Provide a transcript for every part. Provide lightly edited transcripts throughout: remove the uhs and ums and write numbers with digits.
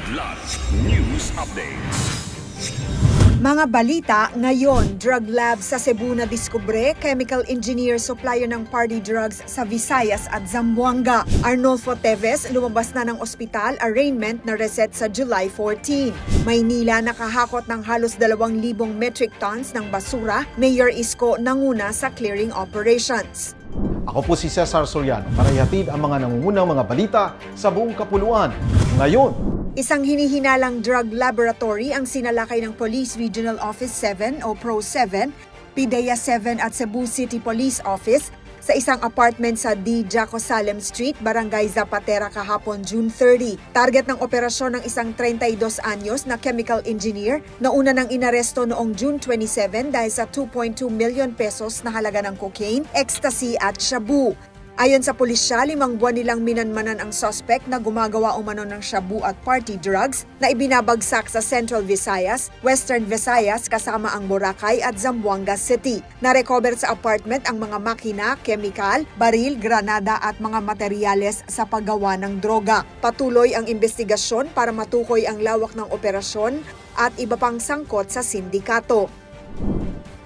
Kidlat News Updates. Mga balita ngayon, drug lab sa Cebu na diskubre, chemical engineer supplier ng party drugs sa Visayas at Zamboanga. Arnolfo Teves lumabas na ng ospital, arraignment na reset sa July 14. Maynila nakahakot ng halos 2,000 metric tons ng basura, Mayor Isko nanguna sa clearing operations. Ako po si Cesar Soriano para ihatid ang mga nangungunang mga balita sa buong kapuluan. Ngayon, isang hinihinalang drug laboratory ang sinalakay ng Police Regional Office 7 o Pro 7, PIDEA 7 at Cebu City Police Office sa isang apartment sa D. Jaco Salem Street, Barangay Zapatera kahapon June 30. Target ng operasyon ng isang 32 anyos na chemical engineer na una nang inaresto noong June 27 dahil sa 2.2 million pesos na halaga ng cocaine, ecstasy at shabu. Ayon sa pulisya, 5 buwan nilang minanmanan ang suspect na gumagawa umano ng shabu at party drugs na ibinabagsak sa Central Visayas, Western Visayas kasama ang Boracay at Zamboanga City. Narecover sa apartment ang mga makina, kemikal, baril, granada at mga materyales sa paggawa ng droga. Patuloy ang investigasyon para matukoy ang lawak ng operasyon at iba pang sangkot sa sindikato.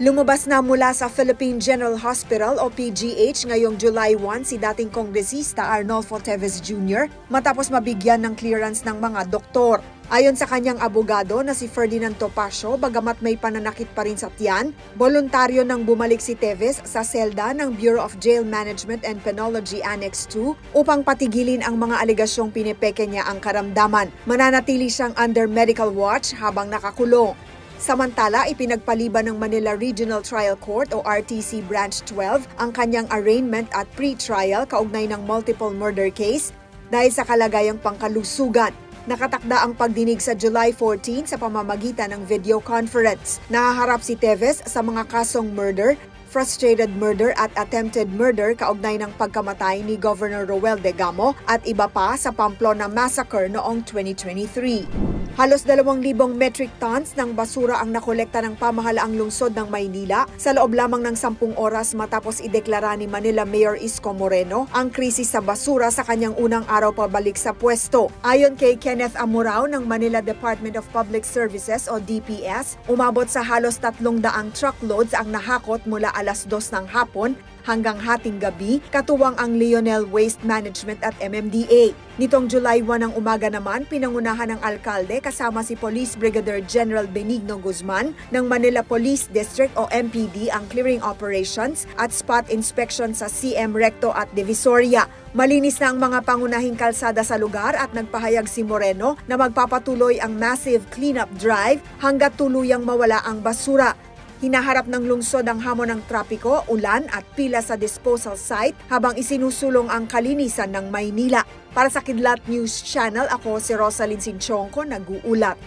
Lumabas na mula sa Philippine General Hospital o PGH ngayong July 1 si dating kongresista Arnolfo Teves Jr. matapos mabigyan ng clearance ng mga doktor. Ayon sa kanyang abogado na si Ferdinand Topacio, bagamat may pananakit pa rin sa tiyan, voluntaryo nang bumalik si Teves sa selda ng Bureau of Jail Management and Penology Annex 2 upang patigilin ang mga alegasyong pinepeke niya ang karamdaman. Mananatili siyang under medical watch habang nakakulong. Samantala, ipinagpaliban ng Manila Regional Trial Court o RTC Branch 12 ang kanyang arraignment at pre-trial kaugnay ng multiple murder case dahil sa kalagayang pangkalusugan. Nakatakda ang pagdinig sa July 14 sa pamamagitan ng video conference. Nahaharap si Teves sa mga kasong murder, frustrated murder at attempted murder kaugnay ng pagkamatay ni Governor Roel Degamo at iba pa sa Pamplona Massacre noong 2023. Halos 2,000 metric tons ng basura ang nakolekta ng pamahalaang lungsod ng Maynila sa loob lamang ng 10 oras matapos ideklara ni Manila Mayor Isko Moreno ang krisis sa basura sa kanyang unang araw pabalik sa pwesto. Ayon kay Kenneth Amurao ng Manila Department of Public Services o DPS, umabot sa halos 300 truckloads ang nahakot mula alas 2 ng hapon hanggang hating gabi, katuwang ang Lionel Waste Management at MMDA. Nitong July 1 ng umaga naman, pinangunahan ng alkalde kasama si Police Brigadier General Benigno Guzman ng Manila Police District o MPD ang clearing operations at spot inspection sa CM Recto at Divisoria. Malinis na ang mga pangunahing kalsada sa lugar at nagpahayag si Moreno na magpapatuloy ang massive cleanup drive hanggat tuluyang mawala ang basura. Hinaharap ng lungsod ang hamon ng trapiko, ulan at pila sa disposal site habang isinusulong ang kalinisan ng Maynila. Para sa Kidlat News Channel, ako si Rosalyn Sinchonko, nag-uulat.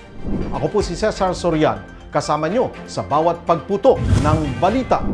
ako po si Cesar Soriano, kasama nyo sa bawat pagputo ng balita.